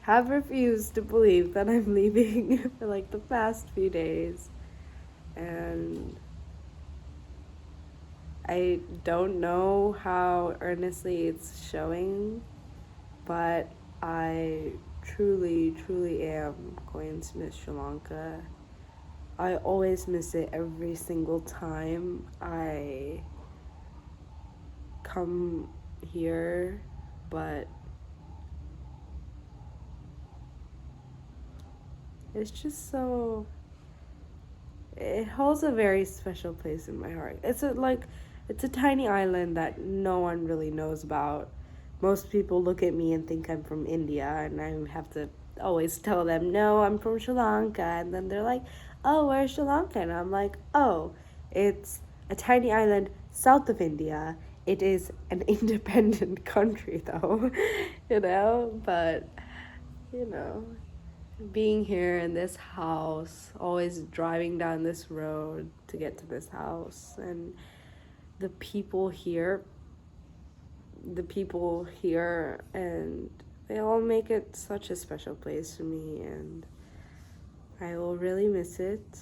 have refused to believe that I'm leaving for like the past few days. And I don't know how earnestly it's showing, but I truly, truly am going to miss Sri Lanka. I always miss it every single time I come here, but it's just so, it holds a very special place in my heart. It's a tiny island that no one really knows about. Most people look at me and think I'm from India, and I have to always tell them, no, I'm from Sri Lanka. And then they're like, oh, where's Sri Lanka? And I'm like, oh, it's a tiny island south of India. It is an independent country, though, but, you know, being here in this house, always driving down this road to get to this house, and the people here, and they all make it such a special place for me, and I will really miss it.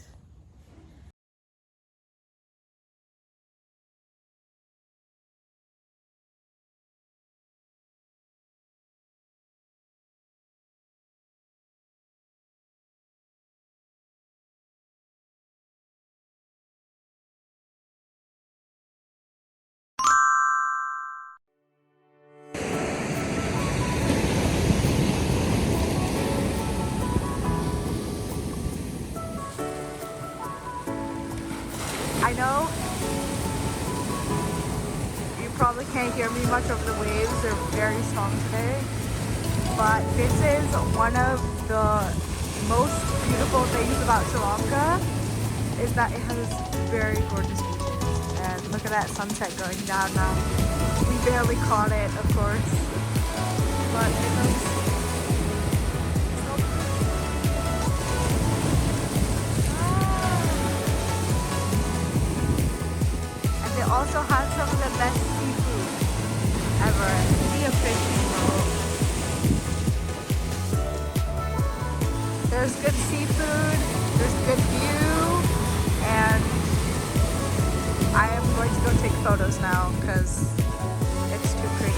I know you probably can't hear me much over the waves. They're very strong today. But this is one of the most beautiful things about Sri Lanka is that it has very gorgeous beaches. And look at that sunset going down now. We barely caught it, of course. But it looks so And they also have some of the best seafood ever. See a fish roll. There's good seafood, there's good view, and I am going to go take photos now because it's too pretty.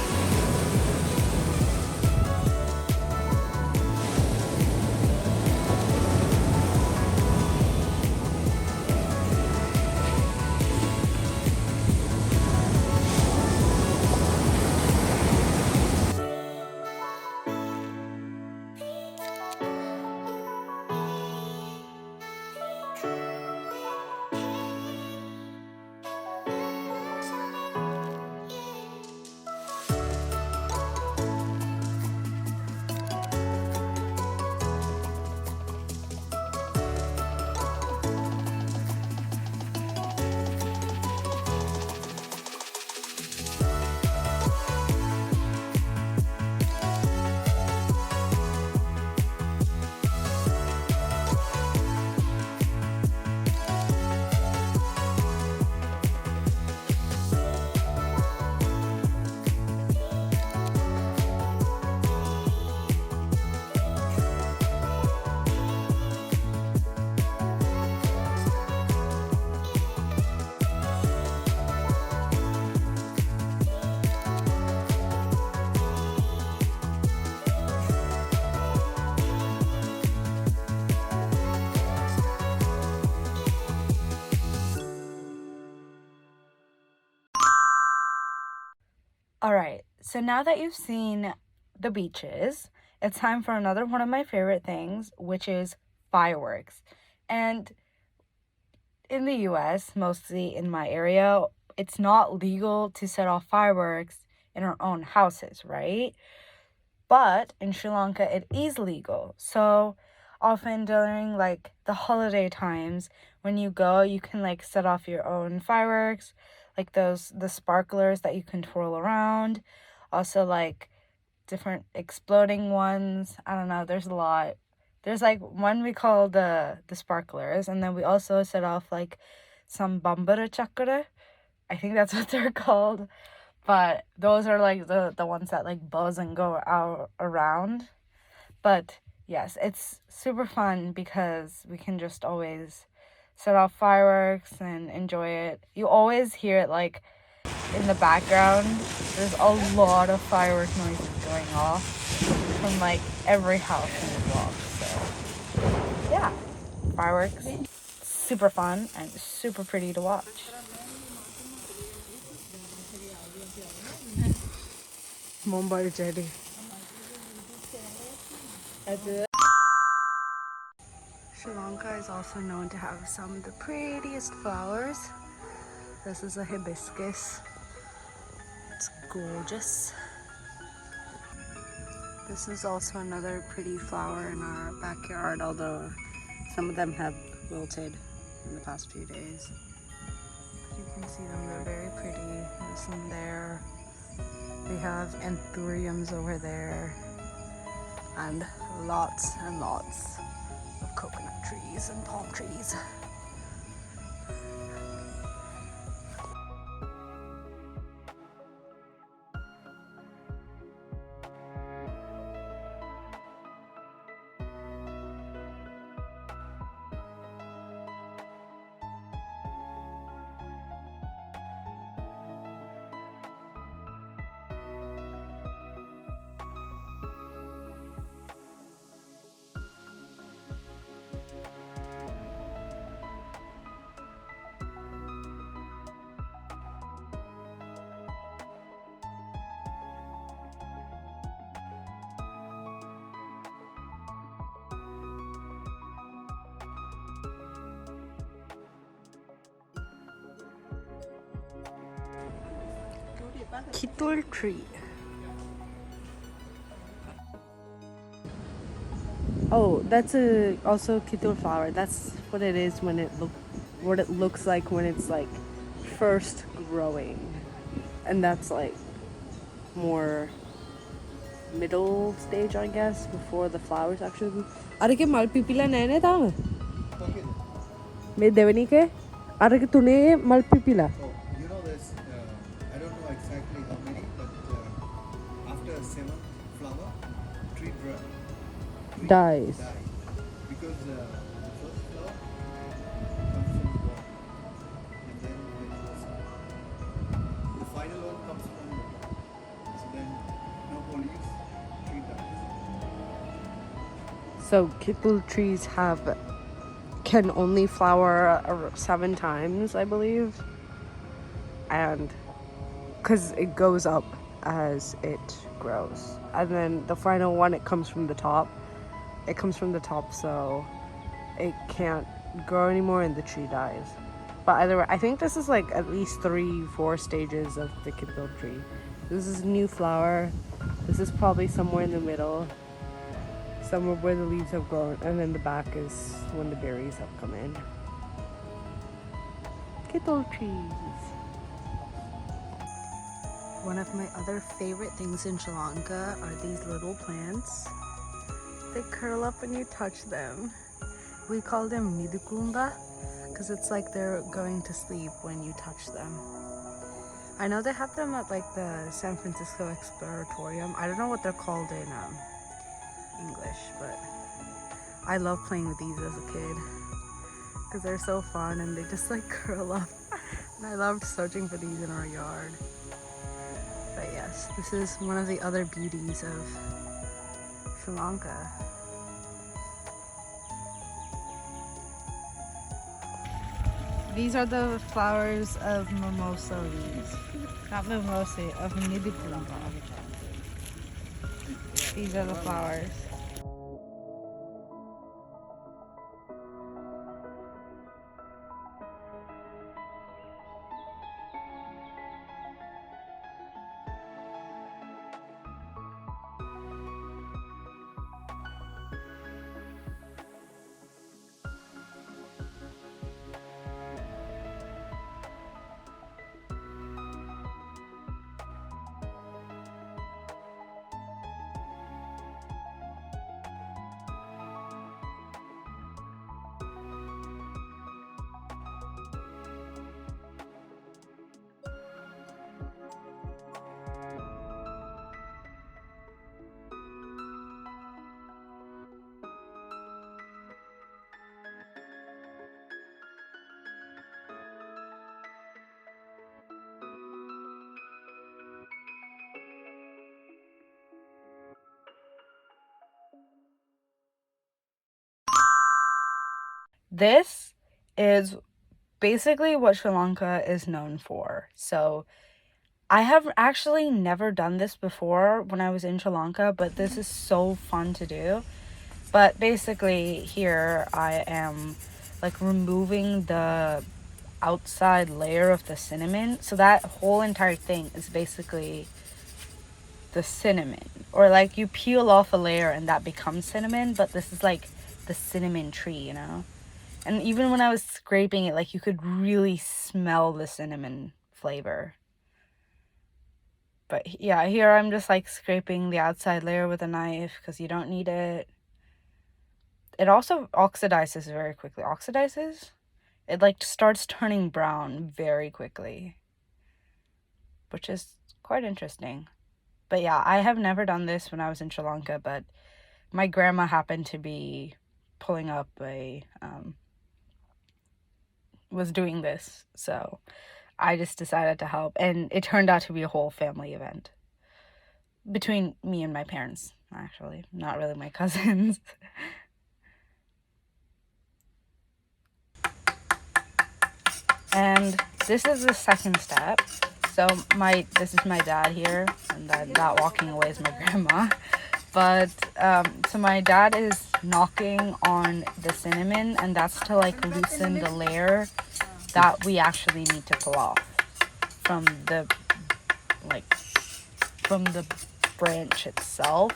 All right, so now that you've seen the beaches, it's time for another one of my favorite things, which is fireworks. And in the US, mostly in my area, it's not legal to set off fireworks in our own houses, right? But in Sri Lanka, it is legal. So often during like the holiday times, when you go, you can like set off your own fireworks, like the sparklers that you can twirl around. Also like different exploding ones. I don't know, there's a lot. There's like one we call the sparklers, and then we also set off like some bambara chakra. I think that's what they're called. But those are like the ones that like buzz and go out around. But yes, it's super fun because we can just always set off fireworks and enjoy it. You always hear it like in the background. There's a lot of firework noises going off from like every house in the block. So yeah, fireworks, super fun and super pretty to watch. Mumbai Jetty. Sri Lanka is also known to have some of the prettiest flowers. This is a hibiscus. It's gorgeous. This is also another pretty flower in our backyard, although some of them have wilted in the past few days. You can see them, they're very pretty. There's some there. We have anthuriums over there. And lots of coconut trees and palm trees. Kitul tree. Oh, that's also kitul flower. That's what it is when what it looks like when it's like first growing, and that's like more middle stage, I guess, before the flowers actually. Are ke malpipila nene tama? Me devani ke? Are ke tune malpipila? Oh, you know there's, I don't know exactly how many, but after a seventh flower, tree Dies. die. Because the first flower comes from the bottom, and then it goes up. The final one comes from the top. So then, no more leaves, tree dies. So kitul trees can only flower 7 times, I believe, and because it goes up as it grows, and then the final one, it comes from the top. It comes from the top, so it can't grow anymore, and the tree dies. But either way, I think this is like at least 3-4 stages of the kitul tree. This is a new flower. This is probably somewhere in the middle, somewhere where the leaves have grown, and then the back is when the berries have come in. Kitul trees. One of my other favorite things in Sri Lanka are these little plants. They curl up when you touch them. We call them nidukumba because it's like they're going to sleep when you touch them. I know they have them at like the San Francisco Exploratorium. I don't know what they're called in English, but I love playing with these as a kid because they're so fun and they just like curl up. And I loved searching for these in our yard. But yes, this is one of the other beauties of Sri Lanka. These are the flowers of mimosa leaves. Not mimosa, of nidikumba. These are the flowers. This is basically what Sri Lanka is known for. So I have actually never done this before when I was in Sri Lanka, but this is so fun to do. But basically here I am like removing the outside layer of the cinnamon. So that whole entire thing is basically the cinnamon. Or like you peel off a layer and that becomes cinnamon, but this is like the cinnamon tree, you know? And even when I was scraping it, like you could really smell the cinnamon flavor. But yeah, here I'm just like scraping the outside layer with a knife because you don't need it. It also oxidizes very quickly. Oxidizes? It like starts turning brown very quickly, which is quite interesting. But yeah, I have never done this when I was in Sri Lanka, but my grandma happened to be pulling up was doing this, so I just decided to help, and it turned out to be a whole family event between me and my parents, actually, not really my cousins. And this is the second step. So this is my dad here, and then that walking away is my grandma. But so my dad is knocking on the cinnamon, and that's to like loosen the layer that we actually need to pull off from the branch itself.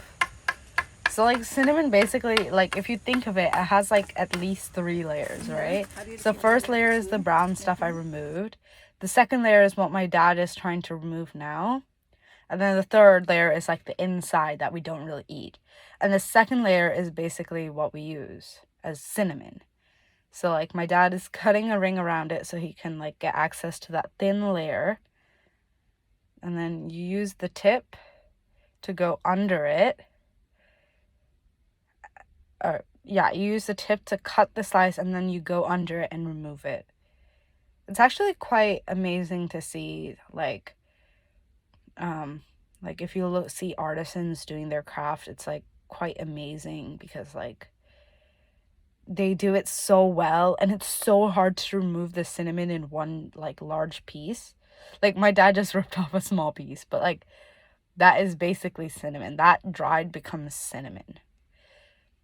So like cinnamon basically, like if you think of it, it has like at least 3 layers, right? So first layer is the brown stuff I removed. The second layer is what my dad is trying to remove now. And then the third layer is like the inside that we don't really eat. And the second layer is basically what we use as cinnamon. So like my dad is cutting a ring around it so he can like get access to that thin layer. And then you use the tip to go under it. You use the tip to cut the slice and then you go under it and remove it. It's actually quite amazing to see, like if you see artisans doing their craft, it's like quite amazing because like they do it so well, and it's so hard to remove the cinnamon in one like large piece. Like my dad just ripped off a small piece, but like that is basically cinnamon. That dried becomes cinnamon.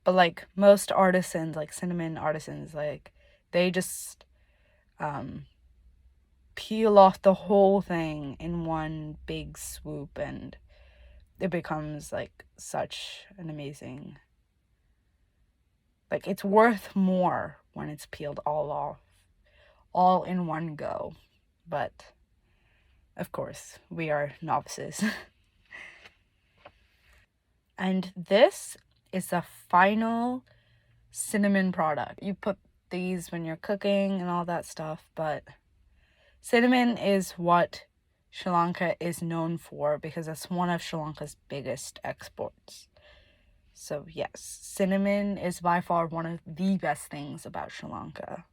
But like most artisans, like cinnamon artisans, like they just peel off the whole thing in one big swoop, and it becomes like such an amazing, like it's worth more when it's peeled all off, all in one go. But of course, we are novices. And this is the final cinnamon product. You put these when you're cooking and all that stuff, but cinnamon is what Sri Lanka is known for because that's one of Sri Lanka's biggest exports. So yes, cinnamon is by far one of the best things about Sri Lanka.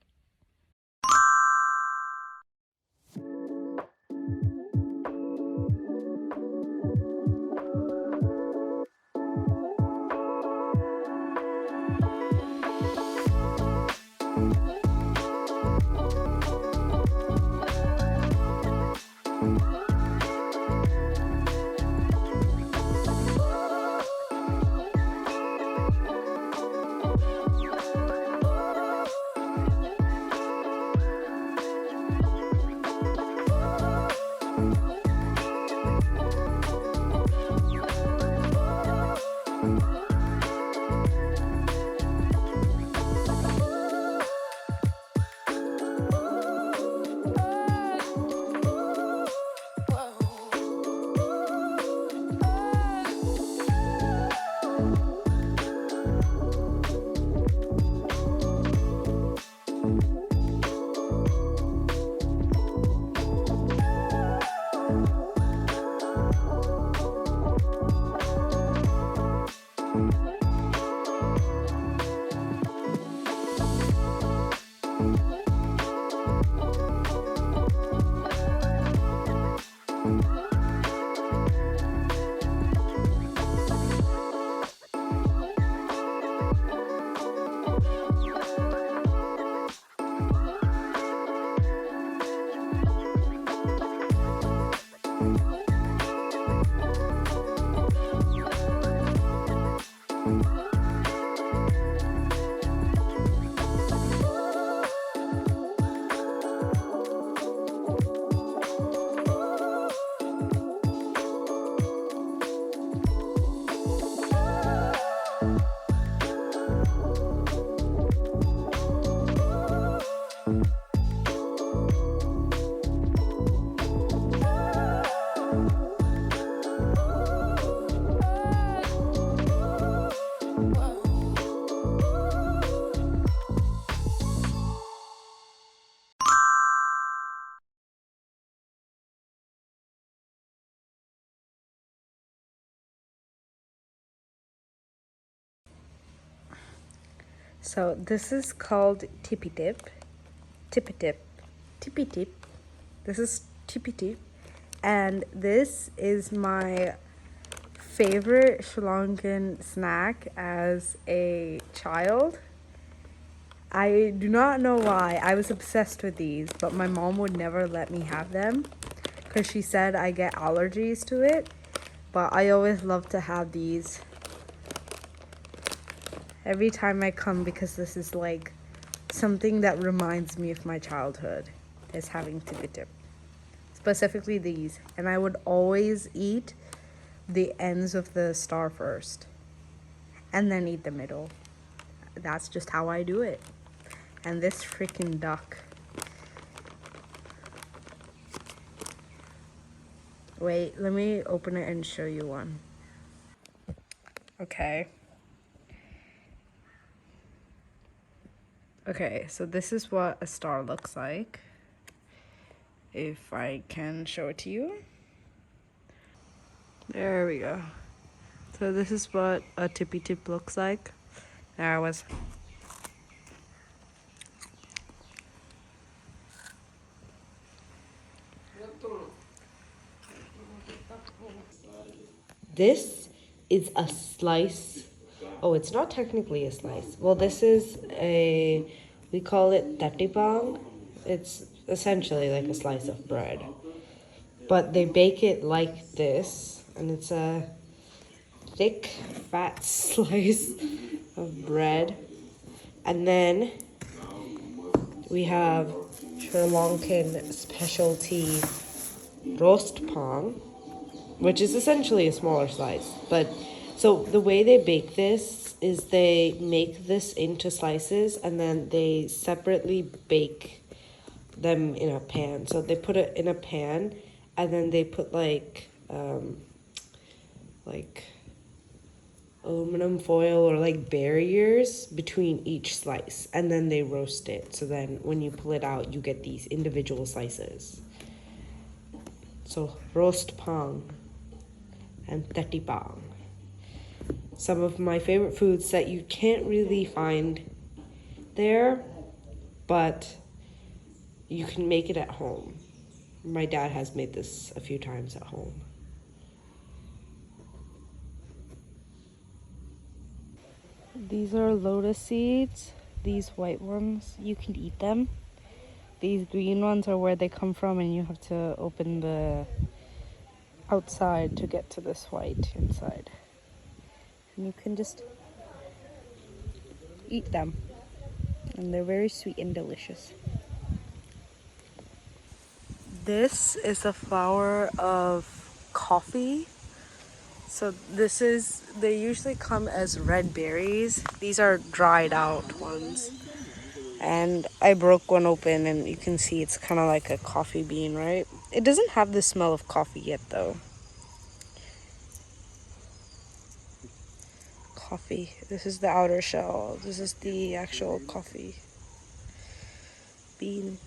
So this is called tippy tip. Tippy tip. Tippy tip. This is tippy tip. And this is my favorite Sri Lankan snack as a child. I do not know why. I was obsessed with these, but my mom would never let me have them because she said I get allergies to it. But I always love to have these every time I come because this is like something that reminds me of my childhood, is having tippy tip. Specifically these. And I would always eat the ends of the star first and then eat the middle. That's just how I do it. And this freaking duck. Wait, let me open it and show you one. Okay. Okay, so this is what a star looks like. If I can show it to you. There we go. So this is what a tippy tip looks like. There I was. This is a slice. Oh, it's not technically a slice. Well, this is we call it tatipang. It's essentially like a slice of bread. But they bake it like this, and it's a thick, fat slice of bread. And then we have Sri Lankan specialty roast pang, which is essentially a smaller slice. But so the way they bake this is they make this into slices and then they separately bake them in a pan. So they put it in a pan and then they put like aluminum foil or like barriers between each slice, and then they roast it. So then when you pull it out, you get these individual slices. So roast pang and tatipang. Some of my favorite foods that you can't really find there, but you can make it at home. My dad has made this a few times at home. These are lotus seeds. These white ones, you can eat them. These green ones are where they come from, and you have to open the outside to get to this white inside. And you can just eat them. And they're very sweet and delicious. This is a flower of coffee. So they usually come as red berries. These are dried out ones. And I broke one open and you can see it's kind of like a coffee bean, right? It doesn't have the smell of coffee yet though. Coffee. This is the outer shell. This is the actual coffee bean.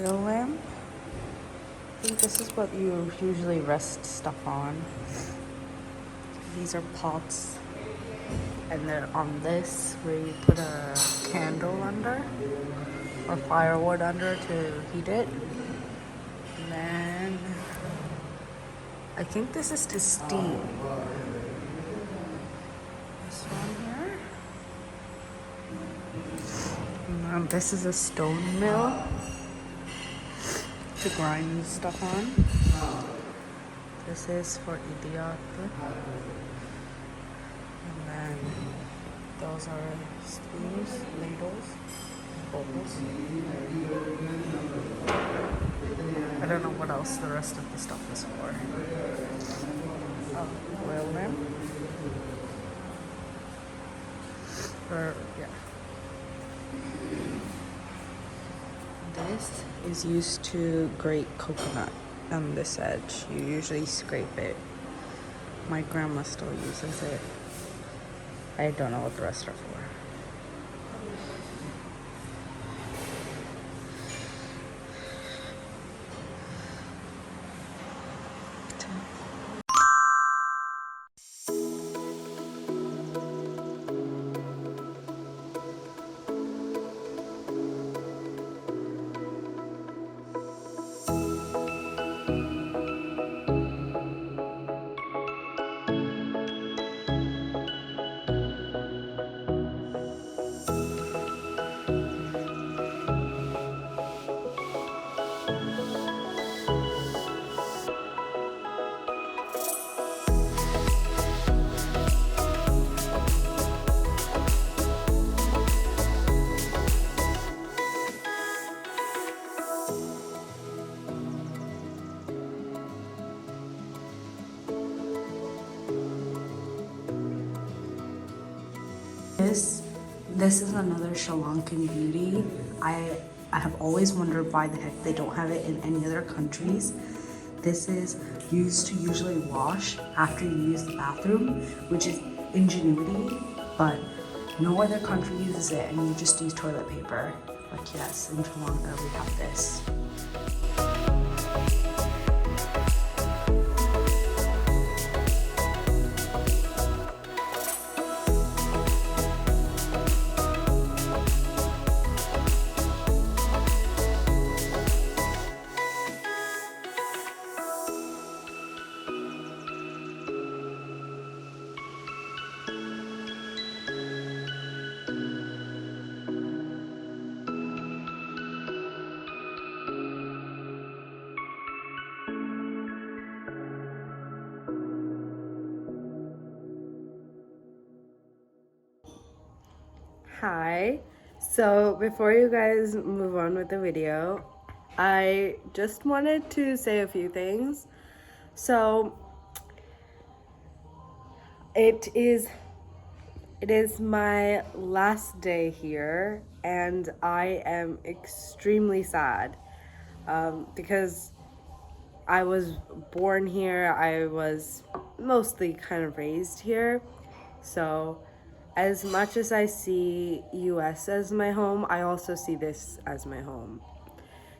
Oil lamp. I think this is what you usually rest stuff on. These are pots, and they're on this where you put a candle under or firewood under to heat it. And then I think this is to steam. This one here. And then this is a stone mill to grind stuff on. This is for idiot. And then those are spoons, ladles, bowls. I don't know what else the rest of the stuff is for. Oh, oil lamp. Or, yeah. This is used to grate coconut on this edge. You usually scrape it. My grandma still uses it. I don't know what the rest are for. This is another Sri Lankan beauty. I have always wondered why the heck they don't have it in any other countries. This is used to usually wash after you use the bathroom, which is ingenuity, but no other country uses it and you just use toilet paper. Like yes, in Sri Lanka we have this. Hi. So before you guys move on with the video, I just wanted to say a few things. So it is my last day here and I am extremely sad because I was born here. I was mostly kind of raised here. So as much as I see US as my home, I also see this as my home.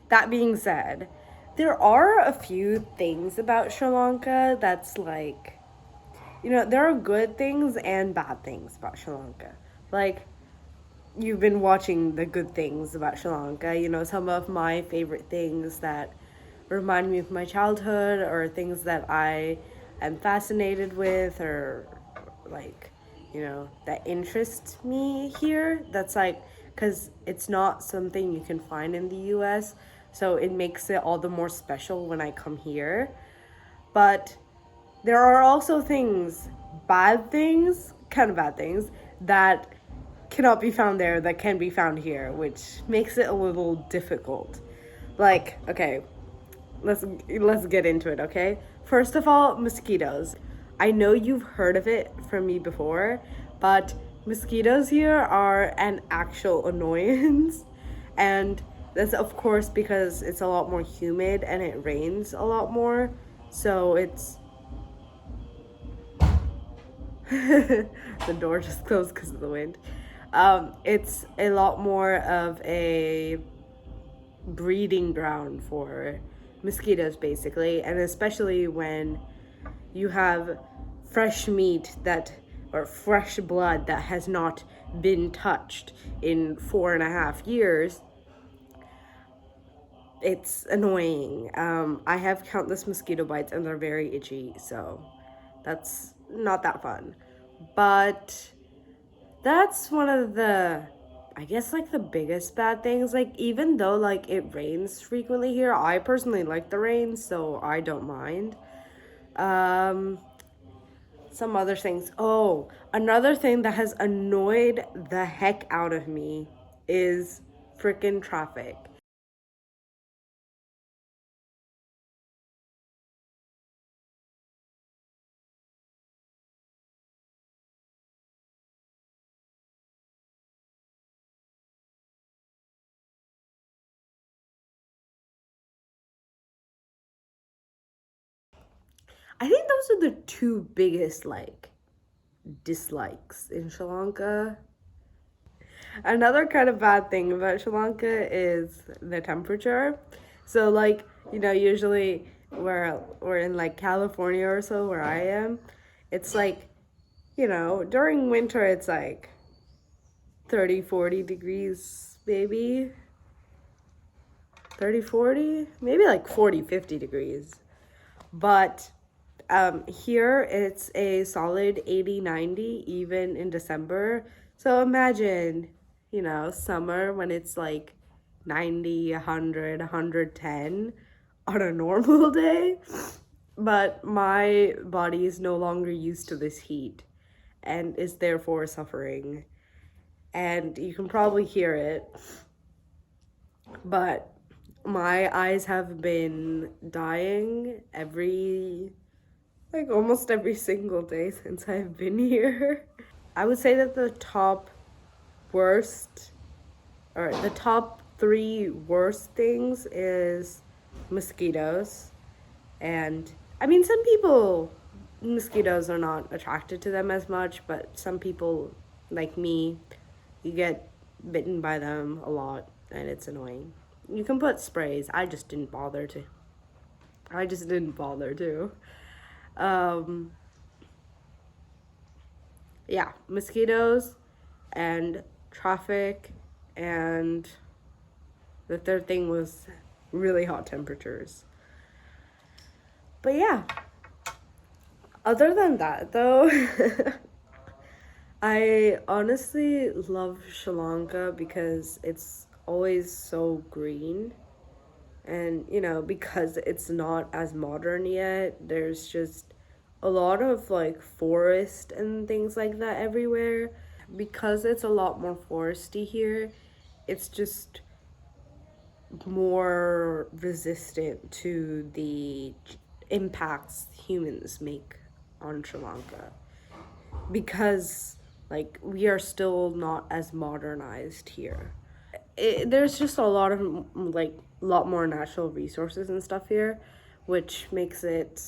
That being said, there are a few things about Sri Lanka that's like, there are good things and bad things about Sri Lanka. Like, you've been watching the good things about Sri Lanka, some of my favorite things that remind me of my childhood or things that I am fascinated with or like that interests me here. That's like because it's not something you can find in the US, so it makes it all the more special when I come here. But there are also bad things, kind of bad things, that cannot be found there that can be found here, which makes it a little difficult. Like, okay, let's get into it, okay? First of all, mosquitoes. I know you've heard of it from me before, but mosquitoes here are an actual annoyance. And that's of course because it's a lot more humid and it rains a lot more. So it's the door just closed because of the wind. It's a lot more of a breeding ground for mosquitoes basically, and especially when you have fresh meat or fresh blood that has not been touched in 4.5 years. It's annoying. I have countless mosquito bites and they're very itchy, so that's not that fun. But that's one of I guess like the biggest bad things. Like even though like it rains frequently here, I personally like the rain, so I don't mind. Um, some other things. Oh, another thing that has annoyed the heck out of me is freaking traffic. I think those are the two biggest like dislikes in Sri Lanka. Another kind of bad thing about Sri Lanka is the temperature. So like, usually where we're in like California or so where I am, it's like, during winter it's like 30, 40 degrees maybe. 30, 40, maybe like 40, 50 degrees. But here it's a solid 80, 90 even in December. So imagine, summer when it's like 90, 100, 110 on a normal day. But my body is no longer used to this heat and is therefore suffering. And you can probably hear it. But my eyes have been dying almost every single day since I've been here. I would say that the worst, the top three worst things is mosquitoes. And I mean, some people, mosquitoes are not attracted to them as much, but some people, like me, you get bitten by them a lot and it's annoying. You can put sprays. I just didn't bother to. I just didn't bother to. Um, yeah, mosquitoes and traffic, and the third thing was really hot temperatures. But yeah, other than that though, I honestly love Sri Lanka because it's always so green. And, because it's not as modern yet, there's just a lot of like forest and things like that everywhere. Because it's a lot more foresty here, it's just more resistant to the impacts humans make on Sri Lanka. Because, like, we are still not as modernized here. There's just a lot of like a lot more natural resources and stuff here, which makes it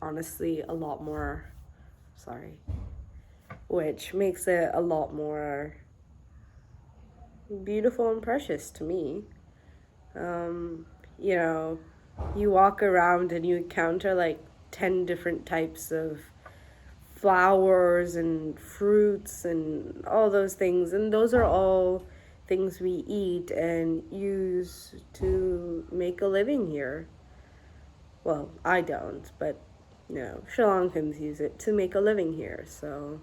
honestly a lot more sorry which makes it a lot more beautiful and precious to me. um you know you walk around and you encounter like 10 different types of flowers and fruits and all those things, and those are all things we eat and use to make a living here. Well, I don't, but Sri Lankans use it to make a living here, so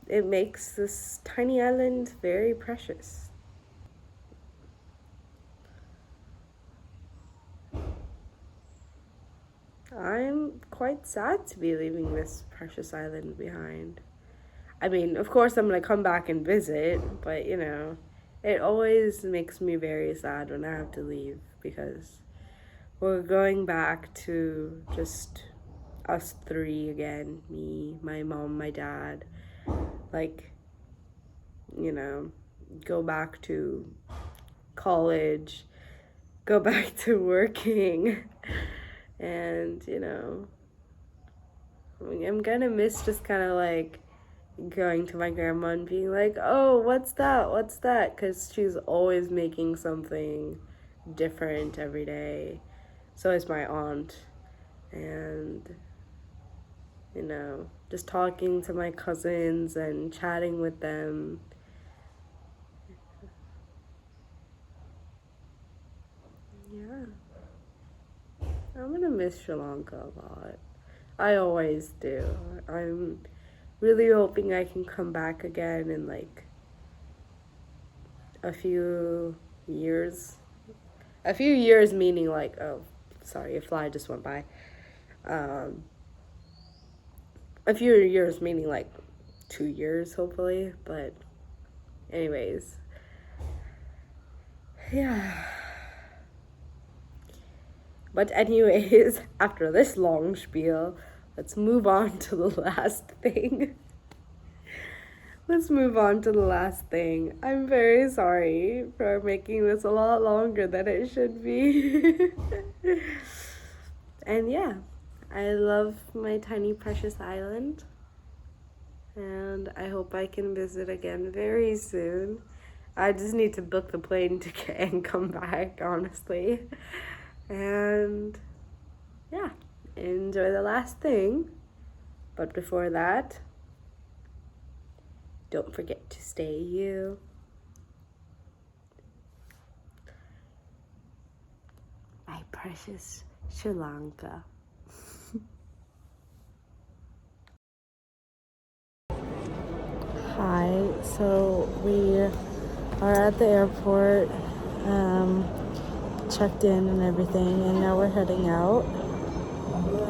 it makes this tiny island very precious. I'm quite sad to be leaving this precious island behind. I mean, of course, I'm gonna come back and visit, but it always makes me very sad when I have to leave because we're going back to just us three again, me, my mom, my dad. Like, you know, go back to college, go back to working, and, I'm gonna miss just kind of like going to my grandma and being like, oh, what's that? What's that? Because she's always making something different every day. So is my aunt. And, just talking to my cousins and chatting with them. Yeah. I'm gonna miss Sri Lanka a lot. I always do. I'm really hoping I can come back again in like a few years. A few years meaning like, oh, sorry, a fly just went by. A few years, meaning like 2 years, hopefully. But, anyways, yeah. But, anyways, after this long spiel, let's move on to the last thing. Let's move on to the last thing. I'm very sorry for making this a lot longer than it should be. And yeah, I love my tiny precious island. And I hope I can visit again very soon. I just need to book the plane ticket and come back, honestly. And yeah, enjoy the last thing. But before that, don't forget to stay you. My precious Sri Lanka. Hi, so we are at the airport, checked in and everything, and now we're heading out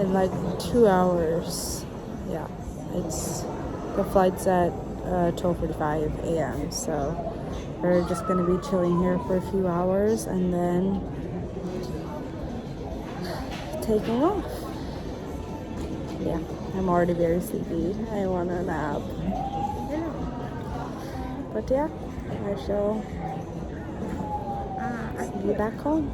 in like 2 hours. Yeah, the flight's at 12:45 a.m. So we're just gonna be chilling here for a few hours and then taking off. Yeah, I'm already very sleepy. I want a nap. Yeah. But yeah, I shall see you back home.